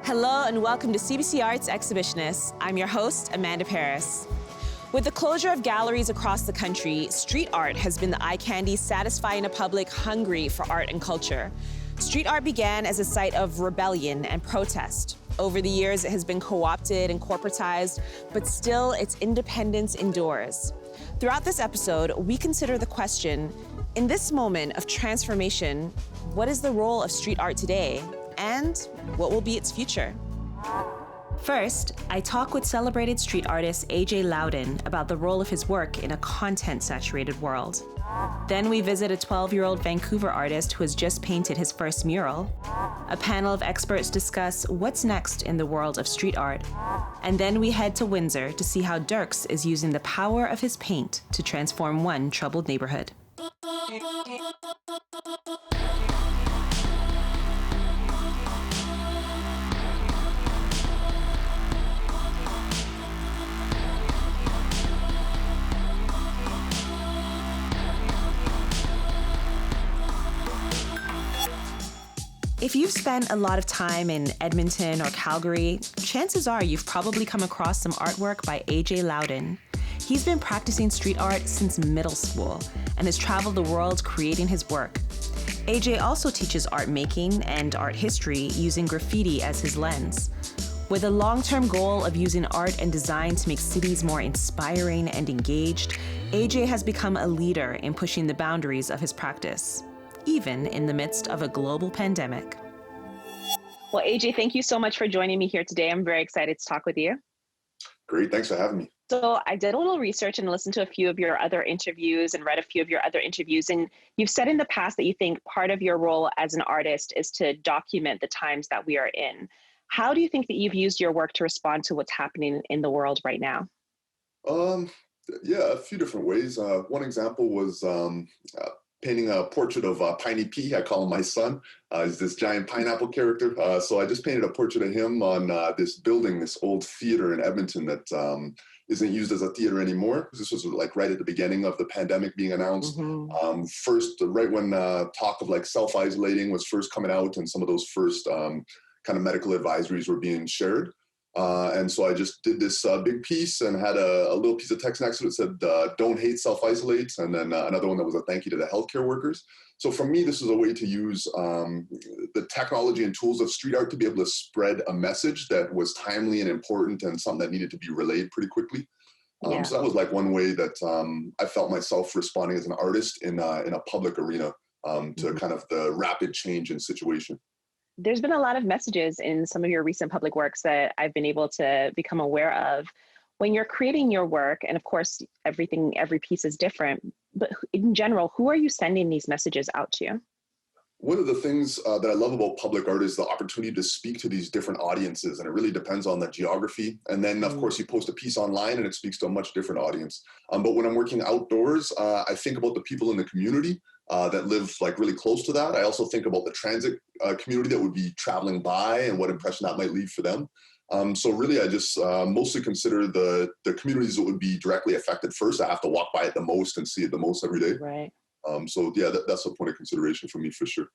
Hello and welcome to CBC Arts Exhibitionists. I'm your host, Amanda Paris. With the closure of galleries across the country, street art has been the eye candy satisfying a public hungry for art and culture. Street art began as a site of rebellion and protest. Over the years, it has been co-opted and corporatized, but still its independence endures. Throughout this episode, we consider the question, in this moment of transformation, what is the role of street art today? And what will be its future? First, I talk with celebrated street artist AJ Loudon about the role of his work in a content-saturated world. Then we visit a 12-year-old Vancouver artist who has just painted his first mural. A panel of experts discuss what's next in the world of street art. And then we head to Windsor to see how Dirks is using the power of his paint to transform one troubled neighborhood. If you've spent a lot of time in Edmonton or Calgary, chances are you've probably come across some artwork by AJ Loudon. He's been practicing street art since middle school and has traveled the world creating his work. AJ also teaches art making and art history using graffiti as his lens. With a long-term goal of using art and design to make cities more inspiring and engaged, AJ has become a leader in pushing the boundaries of his practice, even in the midst of a global pandemic. Well, AJ, thank you so much for joining me here today. I'm very excited to talk with you. Great, thanks for having me. So I did a little research and listened to a few of your other interviews and read a few of your other interviews. And you've said in the past that you think part of your role as an artist is to document the times that we are in. How do you think that you've used your work to respond to what's happening in the world right now? Yeah, a few different ways. One example was painting a portrait of Piney P. I call him my son. He's this giant pineapple character. So I just painted a portrait of him on this building, this old theater in Edmonton that isn't used as a theater anymore. This was like right at the beginning of the pandemic being announced. Mm-hmm. First, right when talk of like self-isolating was first coming out and some of those first kind of medical advisories were being shared. And so I just did this big piece and had a little piece of text next to it that said, don't hate, self-isolate. And then another one that was a thank you to the healthcare workers. So for me, this is a way to use the technology and tools of street art to be able to spread a message that was timely and important and something that needed to be relayed pretty quickly. So that was like one way that I felt myself responding as an artist in a public arena to kind of the rapid change in situation. There's been a lot of messages in some of your recent public works that I've been able to become aware of. When you're creating your work, and of course, every piece is different, but in general, who are you sending these messages out to? One of the things that I love about public art is the opportunity to speak to these different audiences, and it really depends on the geography. And then, of course, you post a piece online and it speaks to a much different audience. But when I'm working outdoors, I think about the people in the community that live like really close to that. I also think about the transit community that would be traveling by and what impression that might leave for them. So really, I just mostly consider the communities that would be directly affected first. I have to walk by it the most and see it the most every day. Right. So yeah, that's a point of consideration for me for sure.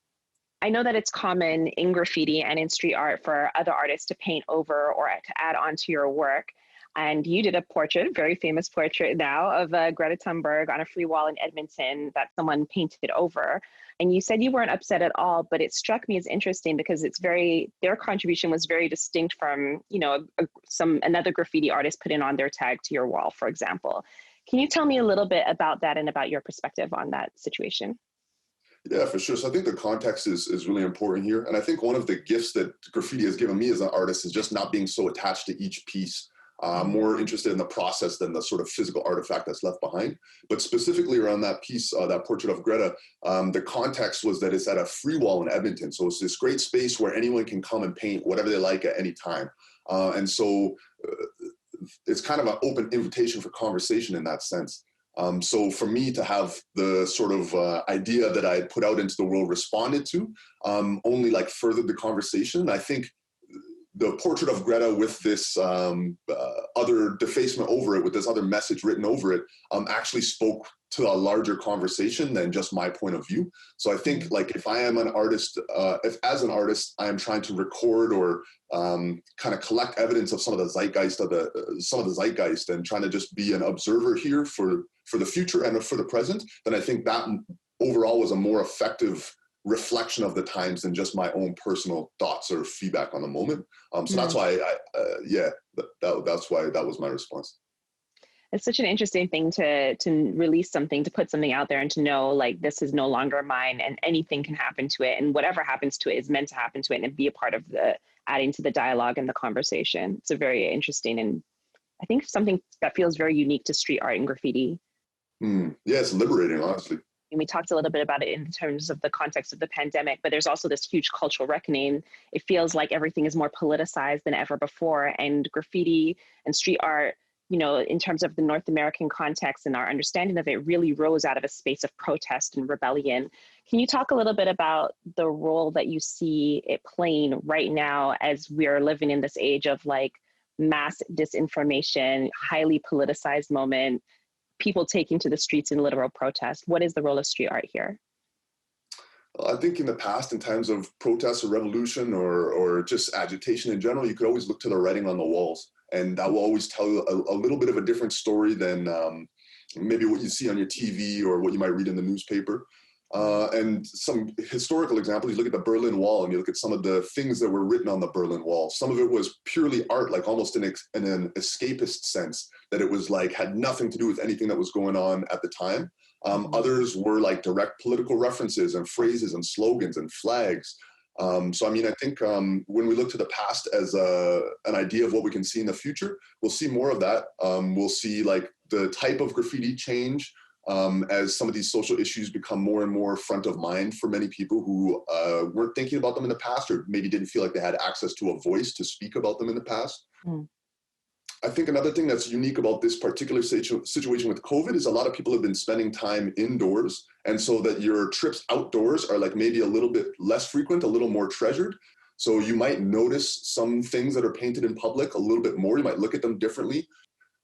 I know that it's common in graffiti and in street art for other artists to paint over or to add onto your work. And you did a portrait, very famous portrait now, of Greta Thunberg on a free wall in Edmonton that someone painted over. And you said you weren't upset at all, but it struck me as interesting because their contribution was very distinct from, another graffiti artist putting on their tag to your wall, for example. Can you tell me a little bit about that and about your perspective on that situation? Yeah, for sure. So I think the context is really important here. And I think one of the gifts that graffiti has given me as an artist is just not being so attached to each piece. More interested in the process than the sort of physical artifact that's left behind. But specifically around that piece, that portrait of Greta, the context was that it's at a free wall in Edmonton. So it's this great space where anyone can come and paint whatever they like at any time. And so it's kind of an open invitation for conversation in that sense. So for me to have the sort of idea that I had put out into the world responded to only like furthered the conversation. I think the portrait of Greta with this other defacement over it, with this other message written over it, actually spoke to a larger conversation than just my point of view. So I think like if I am an artist, if as an artist, I am trying to record or kind of collect evidence of some of the zeitgeist and trying to just be an observer here for the future and for the present, then I think that overall was a more effective reflection of the times than just my own personal thoughts or feedback on the moment. So that's why that's why that was my response. It's such an interesting thing to release something, to put something out there and to know like this is no longer mine and anything can happen to it. And whatever happens to it is meant to happen to it and be a part of adding to the dialogue and the conversation. It's a very interesting and I think something that feels very unique to street art and graffiti. Yeah, it's liberating, honestly. And we talked a little bit about it in terms of the context of the pandemic, but there's also this huge cultural reckoning. It feels like everything is more politicized than ever before. And graffiti and street art, you know, in terms of the North American context and our understanding of it, really rose out of a space of protest and rebellion. Can you talk a little bit about the role that you see it playing right now as we are living in this age of like mass disinformation, highly politicized moment, people taking to the streets in literal protest? What is the role of street art here? I think in the past, in times of protest or revolution or just agitation in general, you could always look to the writing on the walls. And that will always tell a little bit of a different story than maybe what you see on your TV or what you might read in the newspaper. And some historical examples, you look at the Berlin Wall and you look at some of the things that were written on the Berlin Wall. Some of it was purely art, like almost in an escapist sense, that it was like had nothing to do with anything that was going on at the time. Others were like direct political references and phrases and slogans and flags. So, I mean, I think when we look to the past as an idea of what we can see in the future, we'll see more of that. We'll see like the type of graffiti change as some of these social issues become more and more front of mind for many people who weren't thinking about them in the past or maybe didn't feel like they had access to a voice to speak about them in the past. I think another thing that's unique about this particular situation with COVID is a lot of people have been spending time indoors. And so that your trips outdoors are like maybe a little bit less frequent, a little more treasured. So you might notice some things that are painted in public a little bit more. You might look at them differently.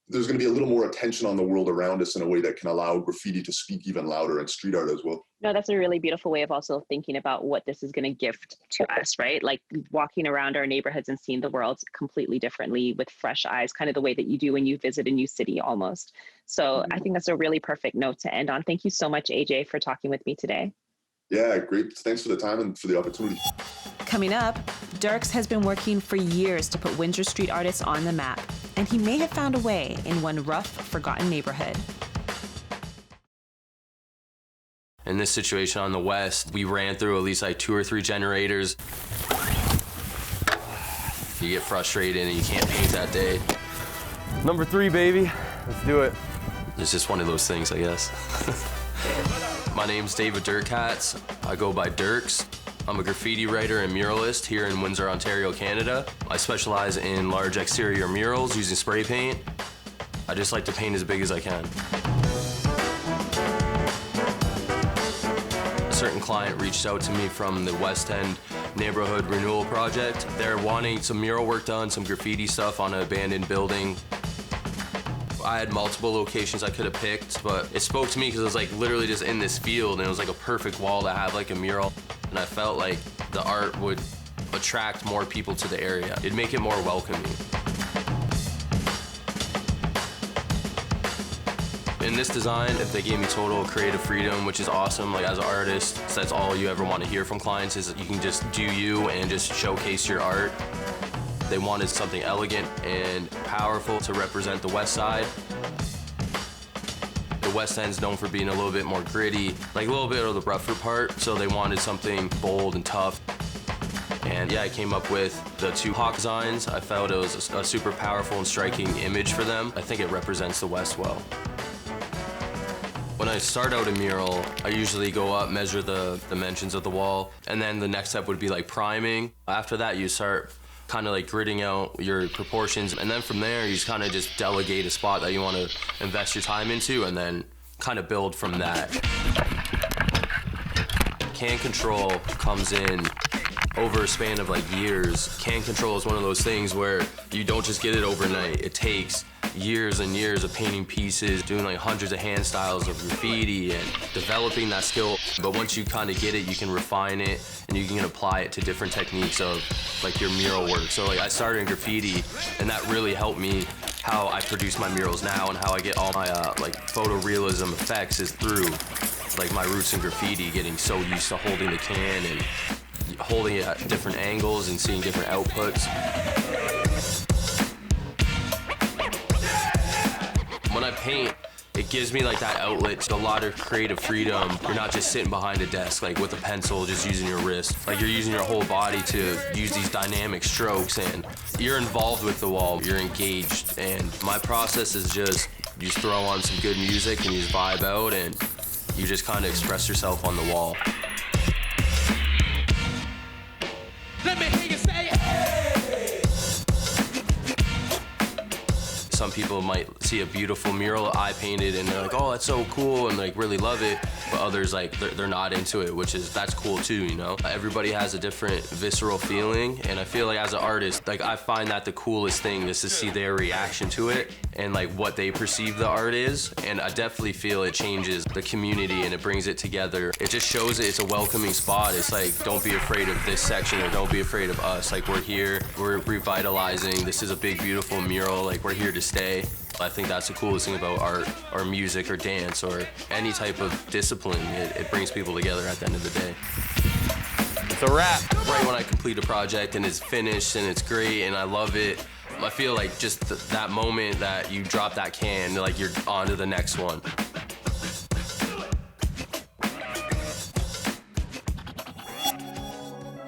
There's going to be a little more attention on the world around us in a way that can allow graffiti to speak even louder and street art as well. No, that's a really beautiful way of also thinking about what this is going to gift to us, right? Like walking around our neighborhoods and seeing the world completely differently with fresh eyes, kind of the way that you do when you visit a new city almost. So I think that's a really perfect note to end on. Thank you so much, AJ, for talking with me today. Yeah, great. Thanks for the time and for the opportunity. Coming up, Dirks has been working for years to put Windsor street artists on the map, and he may have found a way in one rough, forgotten neighborhood. In this situation on the west, we ran through at least like 2 or 3 generators. You get frustrated and you can't paint that day. Number 3, baby. Let's do it. It's just one of those things, I guess. My name's David Dirkatz. I go by Dirks. I'm a graffiti writer and muralist here in Windsor, Ontario, Canada. I specialize in large exterior murals using spray paint. I just like to paint as big as I can. A certain client reached out to me from the West End Neighborhood Renewal Project. They're wanting some mural work done, some graffiti stuff on an abandoned building. I had multiple locations I could have picked, but it spoke to me because it was like literally just in this field and it was like a perfect wall to have like a mural. And I felt like the art would attract more people to the area. It'd make it more welcoming. In this design, they gave me total creative freedom, which is awesome. Like as an artist, that's all you ever want to hear from clients is you can just do you and just showcase your art. They wanted something elegant and powerful to represent the West Side. The West End's known for being a little bit more gritty, like a little bit of the rougher part, so they wanted something bold and tough. And yeah, I came up with the 2 hawk designs. I felt it was a super powerful and striking image for them. I think it represents the West well. When I start out a mural, I usually go up, measure the dimensions of the wall, and then the next step would be like priming. After that, you start kind of like gridding out your proportions, and then from there, you just kind of just delegate a spot that you want to invest your time into, and then kind of build from that. Can control comes in over a span of like years. Can control is one of those things where you don't just get it overnight. It takes years and years of painting pieces, doing like hundreds of hand styles of graffiti and developing that skill. But once you kind of get it, you can refine it and you can apply it to different techniques of like your mural work. So like I started in graffiti and that really helped me how I produce my murals now, and how I get all my like photorealism effects is through like my roots in graffiti, getting so used to holding the can and holding it at different angles and seeing different outputs. When I paint, it gives me like that outlet, a lot of creative freedom. You're not just sitting behind a desk like with a pencil, just using your wrist. Like you're using your whole body to use these dynamic strokes, and you're involved with the wall, you're engaged. And my process is just, you just throw on some good music and you just vibe out and you just kind of express yourself on the wall. Let me hear you say, hey! Some people might see a beautiful mural I painted and they're like, oh, that's so cool, and like really love it. But others, like, they're not into it, that's cool too, you know? Everybody has a different visceral feeling, and I feel like as an artist, like I find that the coolest thing is to see their reaction to it and like what they perceive the art is. And I definitely feel it changes the community and it brings it together. It just shows it's a welcoming spot. It's like, don't be afraid of this section or don't be afraid of us. Like we're here, we're revitalizing. This is a big, beautiful mural. Like we're here to stay. I think that's the coolest thing about art or music or dance or any type of discipline. It brings people together at the end of the day. It's a wrap. Right when I complete a project and it's finished and it's great and I love it, I feel like just that moment that you drop that can, like you're on to the next one.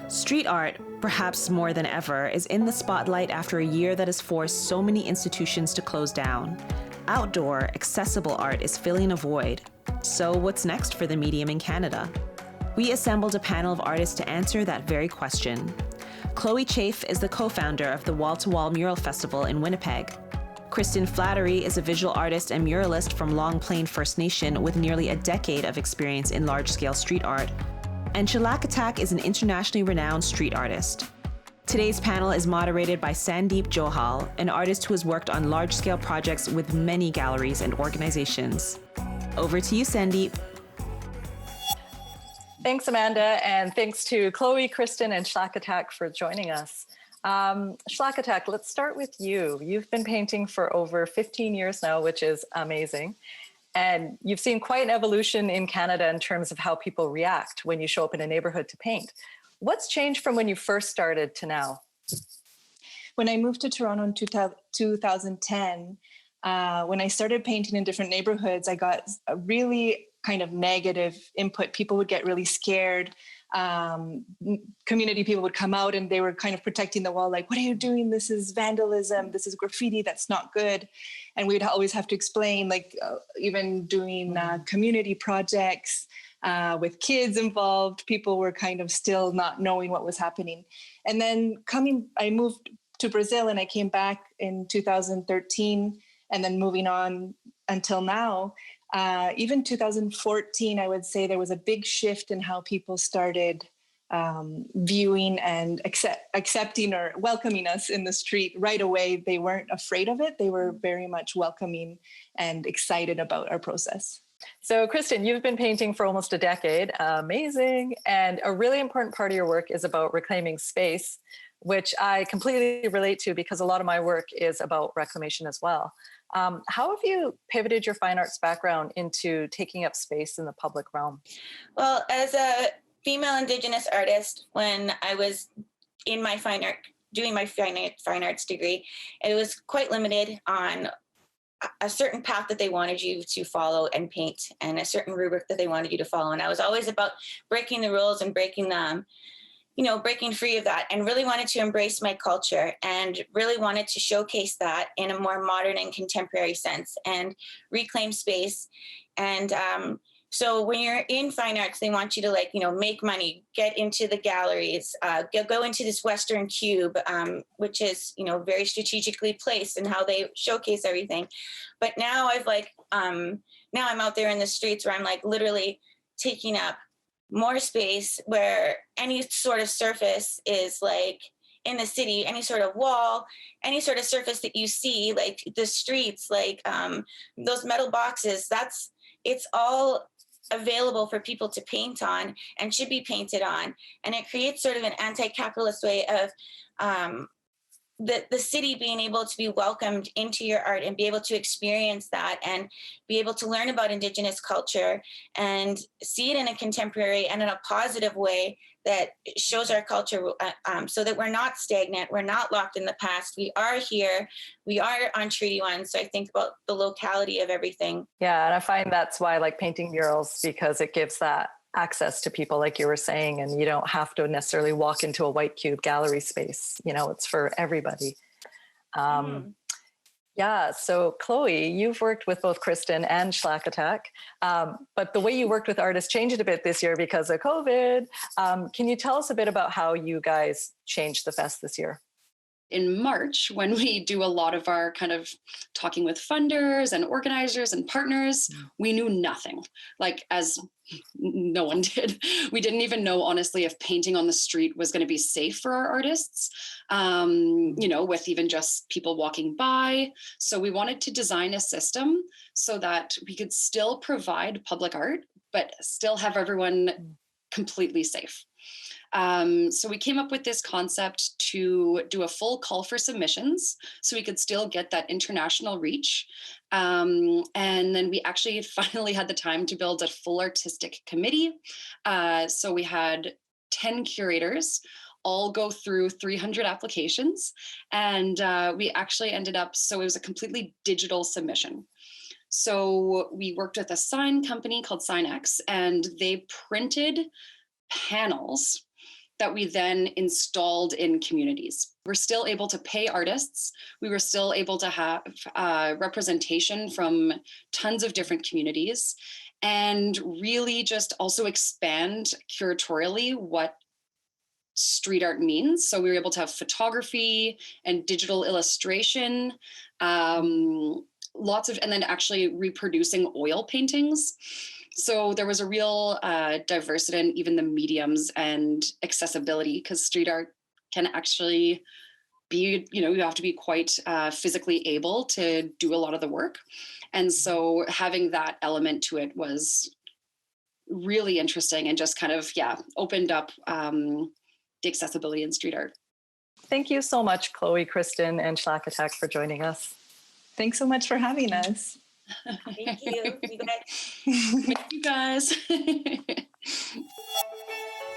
Street art, perhaps more than ever, is in the spotlight after a year that has forced so many institutions to close down. Outdoor, accessible art is filling a void. So what's next for the medium in Canada? We assembled a panel of artists to answer that very question. Chloe Chafe is the co-founder of the Wall to Wall Mural Festival in Winnipeg. Kristen Flattery is a visual artist and muralist from Long Plain First Nation with nearly a decade of experience in large-scale street art. And Shellac Attack is an internationally renowned street artist. Today's panel is moderated by Sandeep Johal, an artist who has worked on large-scale projects with many galleries and organizations. Over to you, Sandeep. Thanks, Amanda, and thanks to Chloe, Kristen, and Shellac Attack for joining us. Shellac Attack, let's start with you. You've been painting for over 15 years now, which is amazing. And you've seen quite an evolution in Canada in terms of how people react when you show up in a neighborhood to paint. What's changed from when you first started to now? When I moved to Toronto in 2010, when I started painting in different neighborhoods, I got a really kind of negative input. People would get really scared. Community people would come out and they were kind of protecting the wall, like, what are you doing? This is vandalism. This is graffiti. That's not good. And we'd always have to explain, like even doing community projects with kids involved, people were kind of still not knowing what was happening. And then I moved to Brazil and I came back in 2013 and then moving on until now. Even 2014, I would say there was a big shift in how people started viewing and accepting or welcoming us in the street right away. They weren't afraid of it. They were very much welcoming and excited about our process. So, Kristen, you've been painting for almost a decade. Amazing. And a really important part of your work is about reclaiming space, which I completely relate to because a lot of my work is about reclamation as well. How have you pivoted your fine arts background into taking up space in the public realm? Well, as a female Indigenous artist, when I was in my doing my fine arts degree, it was quite limited on a certain path that they wanted you to follow and paint, and a certain rubric that they wanted you to follow. And I was always about breaking the rules and breaking free of that, and really wanted to embrace my culture and really wanted to showcase that in a more modern and contemporary sense and reclaim space. And so when you're in fine arts, they want you to make money, get into the galleries, go into this Western cube, which is, very strategically placed in how they showcase everything. But now now I'm out there in the streets where I'm literally taking up more space, where any sort of surface is in the city, any sort of wall, any sort of surface that you see, like the streets, like those metal boxes, it's all available for people to paint on and should be painted on. And it creates sort of an anti-capitalist way of the city being able to be welcomed into your art and be able to experience that and be able to learn about Indigenous culture and see it in a contemporary and in a positive way that shows our culture, so that we're not stagnant, we're not locked in the past. We are here, we are on Treaty 1. So I think about the locality of everything. Yeah, and I find that's why I like painting murals, because it gives that access to people, like you were saying, and you don't have to necessarily walk into a white cube gallery space. You know, it's for everybody. Yeah, so Chloe, you've worked with both Kristen and Schlack Attack, but the way you worked with artists changed a bit this year because of COVID. Can you tell us a bit about how you guys changed the fest this year? In March, when we do a lot of our kind of talking with funders and organizers and partners, we knew nothing, like as no one did. We didn't even know, honestly, if painting on the street was going to be safe for our artists, you know, with even just people walking by. So we wanted to design a system so that we could still provide public art, but still have everyone completely safe. So we came up with this concept to do a full call for submissions so we could still get that international reach. And then we actually finally had the time to build a full artistic committee. So we had 10 curators all go through 300 applications. And we actually ended up, so it was a completely digital submission. So we worked with a sign company called SignX, and they printed panels that we then installed in communities. We're still able to pay artists. We were still able to have representation from tons of different communities and really just also expand curatorially what street art means. So we were able to have photography and digital illustration, lots of, and then actually reproducing oil paintings. So there was a real diversity in even the mediums and accessibility, because street art can actually be, you know, you have to be quite physically able to do a lot of the work. And so having that element to it was really interesting and just kind of, yeah, opened up the accessibility in street art. Thank you so much, Chloe, Kristen, and Schlack Attack for joining us. Thanks so much for having us. Thank you. Thank you guys.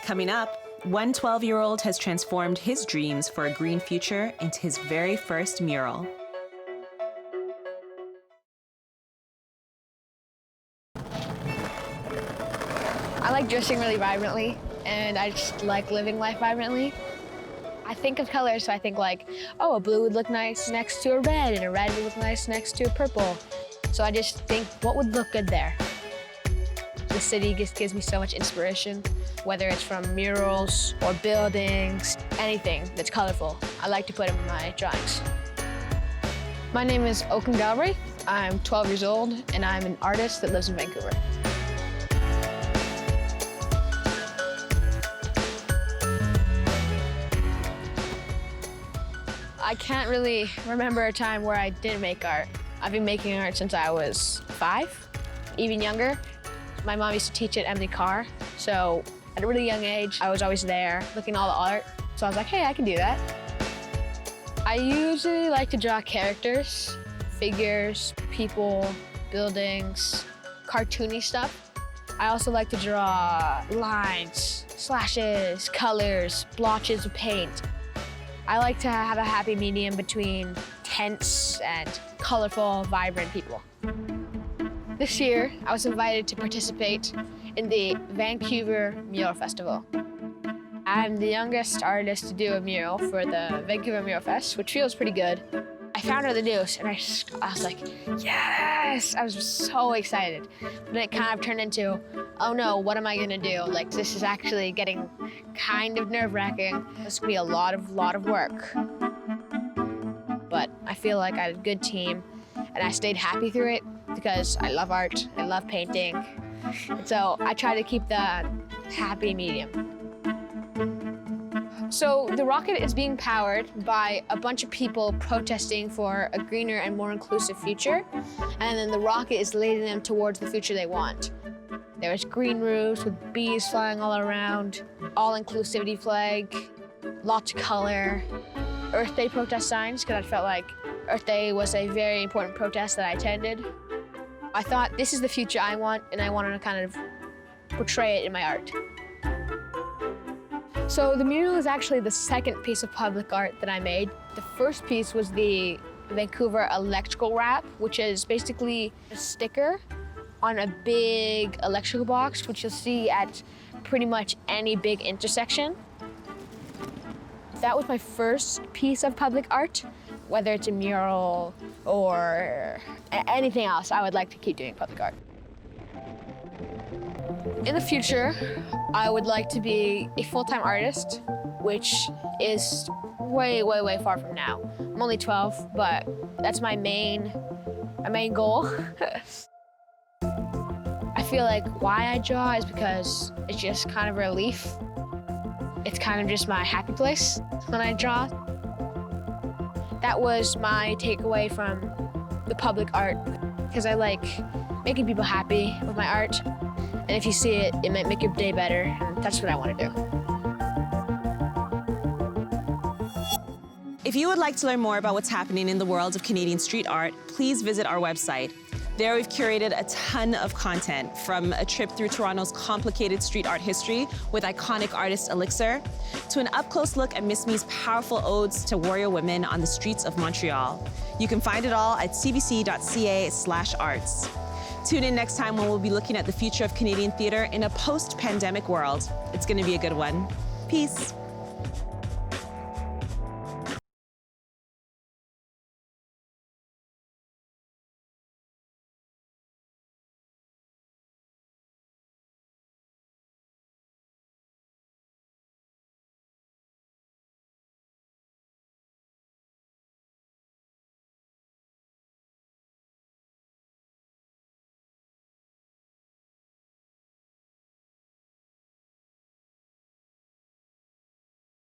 Coming up, one 12-year-old has transformed his dreams for a green future into his very first mural. I like dressing really vibrantly, and I just like living life vibrantly. I think of colors, so I think like, oh, a blue would look nice next to a red, and a red would look nice next to a purple. So I just think, what would look good there? The city just gives me so much inspiration, whether it's from murals or buildings, anything that's colorful. I like to put them in my drawings. My name is Oaken Galbraith. I'm 12 years old, and I'm an artist that lives in Vancouver. I can't really remember a time where I didn't make art. I've been making art since I was 5, even younger. My mom used to teach at Emily Carr, so at a really young age, I was always there looking at all the art. So I was like, hey, I can do that. I usually like to draw characters, figures, people, buildings, cartoony stuff. I also like to draw lines, slashes, colors, blotches of paint. I like to have a happy medium between tense and colorful, vibrant people. This year, I was invited to participate in the Vancouver Mural Festival. I'm the youngest artist to do a mural for the Vancouver Mural Fest, which feels pretty good. I found out the news, and I was like, yes! I was so excited. But it kind of turned into, oh no, what am I gonna do? Like, this is actually getting kind of nerve-wracking. This could be a lot of work. But I feel like I had a good team, and I stayed happy through it because I love art, I love painting. And so I try to keep that happy medium. So the rocket is being powered by a bunch of people protesting for a greener and more inclusive future, and then the rocket is leading them towards the future they want. There's green roofs with bees flying all around, all-inclusivity flag, lots of color, Earth Day protest signs, because I felt like Earth Day was a very important protest that I attended. I thought, this is the future I want, and I wanted to kind of portray it in my art. So the mural is actually the second piece of public art that I made. The first piece was the Vancouver electrical wrap, which is basically a sticker on a big electrical box, which you'll see at pretty much any big intersection. That was my first piece of public art. Whether it's a mural or anything else, I would like to keep doing public art. In the future, I would like to be a full-time artist, which is way, way, way far from now. I'm only 12, but that's my main goal. I feel like why I draw is because it's just kind of a relief. It's kind of just my happy place when I draw. That was my takeaway from the public art, because I like making people happy with my art. And if you see it, it might make your day better. And that's what I want to do. If you would like to learn more about what's happening in the world of Canadian street art, please visit our website. There we've curated a ton of content, from a trip through Toronto's complicated street art history with iconic artist Elixir, to an up-close look at Miss Me's powerful odes to warrior women on the streets of Montreal. You can find it all at cbc.ca/arts. Tune in next time when we'll be looking at the future of Canadian theatre in a post-pandemic world. It's going to be a good one. Peace.